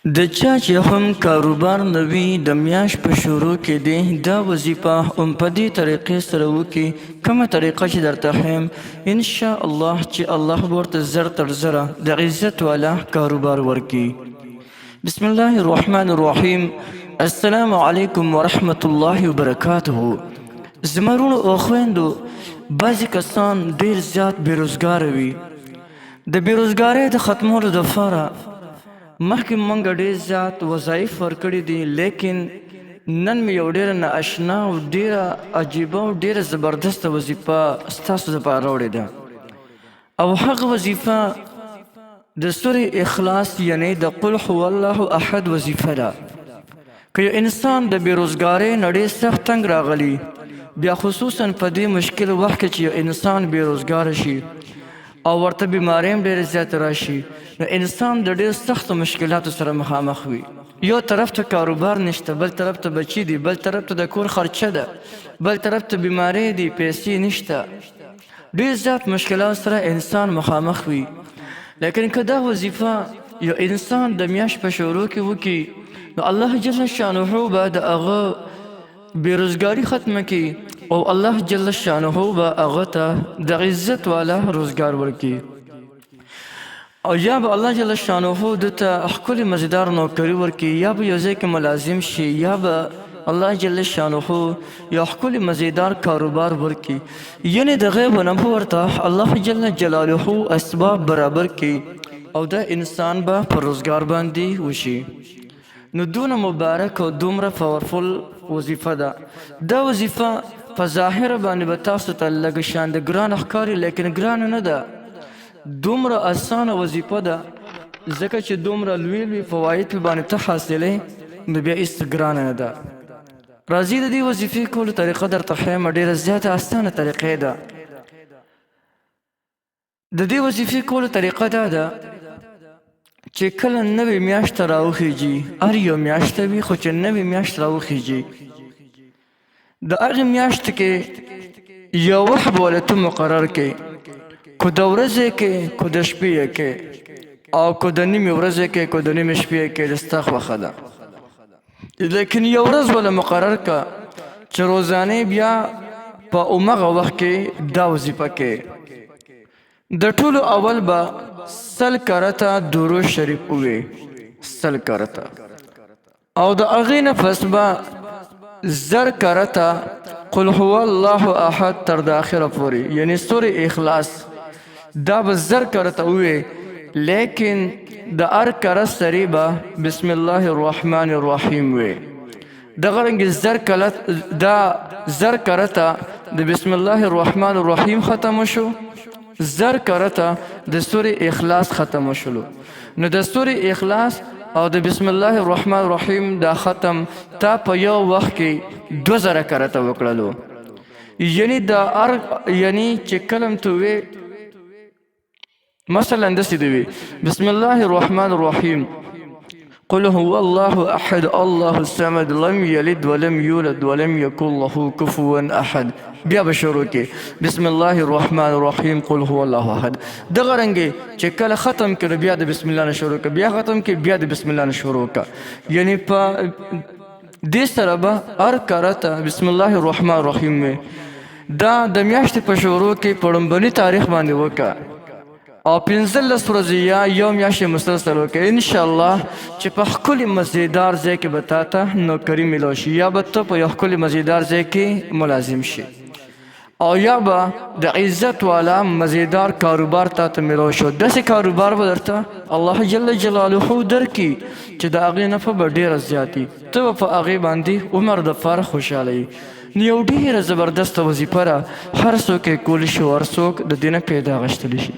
د چا چې هم کاروبار نه وي د میاشت په شروع کې دی دا وظیفه هم په دې طریقې سره وکړي کومه طریقه چې درته ښیم انشاءالله چې الله به ورته زر تر زره د عزت والا کاروبار ورکړي. بسم الله الرحمن الرحیم. السلام علیکم ورحمة الله وبرکاته. زما وروڼو او خویندو بعضې کسان ډېر زیات بېروزګاره وي. د بېروزګارۍ د ختمولو دپاره مخکې موږ ډېر زیات وظایف ورکړي دي، لیکن نن مې یو ډېره نااشنا او ډېره عجیبه او ډېره زبردسته وظیفه ستاسو دپاره راوړې ده، او هغه وظیفه د سورې اخلاص یعنی د قل هو الله احد وظیفه ده. که یو انسان د بېروزګارۍ نه ډېر سخت تنګ راغلی، بیا خصوصا په دې مشکل وخت کې چې یو انسان بېروزګاره شي او ورته بیماری هم ډېرې زیاتې راشي، نو انسان د ډېر سختو مشکلاتو سره مخامخ وي. یو طرف ته کاروبار نشته، بل طرف ته بچي دي، بل طرف ته د کور خرچه ده، بل طرف ته بیماری دي، پیسې نشته، ډېر زیات مشکلات سره انسان مخامخ وي. لیکن که دا وظیفه یو انسان د میاشت په شروع کې وکړي، نو الله جل شانه به د هغه بېروزګاري ختمه کړي او الله جل شانه به هغه ته د عزت والا روزګار ورکړي، او یا به الله جل شانه ده ته ښکلې مزیدار نوکري ورکړي، یا به یو ځای کې ملازم شي، یا به الله جل شانه یو ښکلې مزیدار کاروبار ورکړي. یعنې د غیب نه به ورته الله جل جلاله اسباب برابر کړي او دا انسان به په روزګار باندې وشي. نو دونه مبارک او دومره پاورفل وظیفه ده. دا وظیفه په ظاهره باندې به تاسو ته لږ شان د ګرانه ښکاري، لیکن ګرانه نه ده، دومره اسانه وظیفه ده، ځکه چې دومره لوی لوی فواید په باندې ته حاصلې، نو بیا هېڅ ګرانه نه ده. راځئ د دې وظیفې کولو طریقه درته ښیم، ډېره زیاته اسانه طریقې ده. د دې وظیفې کولو طریقه دا ده چې کله نوې میاشت راوخیږي، هر یو میاشت وي خو چې نوې میاشت راوخیږي، د هغې میاشت کې یو وخت به ولې ته مقرر کړې، کو د ورځې کې، کو د شپې یې کې، او کو د نیمې ورځې کې، کو د نیمې شپې یې کې، د ستا خوښه ده. لیکن یو ورځ ولې مقرر کړه چې روزانې بیا په همغه وخت کې دا وظیفه کې د ټولو اول به 100 کرته درود شریف ووایې، 100 کرته، او د هغې نه پس به 1000 کرته قل هو الله احد تر د آخره پورې، یعنی سورې اخلاص دا به 1000 کرته ووایې، لیکن د هر کره سرې به بسم الله الرحمن الرحیم وایې. دغه رنګې 1000 کرته د بسم الله الرحمن الرحیم ختم شو، 1000 کرته د سورې اخلاص ختم شلو. نو د سورې اخلاص او د بسم الله الرحمن الرحیم دا ختم تا په یو وخت کې 2000 کرته وکړلو. یعنی چې کلم ته وې مثلا داسې دی وي بسم الله الرحمن الرحیم قل هو الله احد الله الصمد لم یلد ولم یولد ولم یکن له کفوا احد، بیا به شروع کې بسم الله الرحمن الرحیم قل هو الله احد. دغه رنګې چې کله ختم کړه بیا د بسم الله نه شروع کړه، بیا ختم کړه بیا د بسم الله نه شروع کړه. یعنی په دې سره به هر کرته بسم الله الرحمن الرحیم وي. دا د میاشتې په شروع کې په لومبني تاریخ باندې وکړه او 15 ورځې یا یو میاشت مسلسل وکړه، انشاءالله چې په ښکلي مزیدار ځای کې به تا ته نوکري میلاو شي، یا به ته په یو ښکلي مزیدار ځای کې ملازم شي، او یا به د عزت والا مزیدار کاروبار تا ته میلاو شو. داسې کاروبار به درته الله جل جلاله درکړي چې د هغې نفع به ډېره زیاتي، ته به په هغې باندې عمر دپاره خوشحاله یي. نو یو ډېره زبردسته وظیفه ده، هر څوک یې کولی شي او هر څوک د دې نه پیدا اخیستلی شي.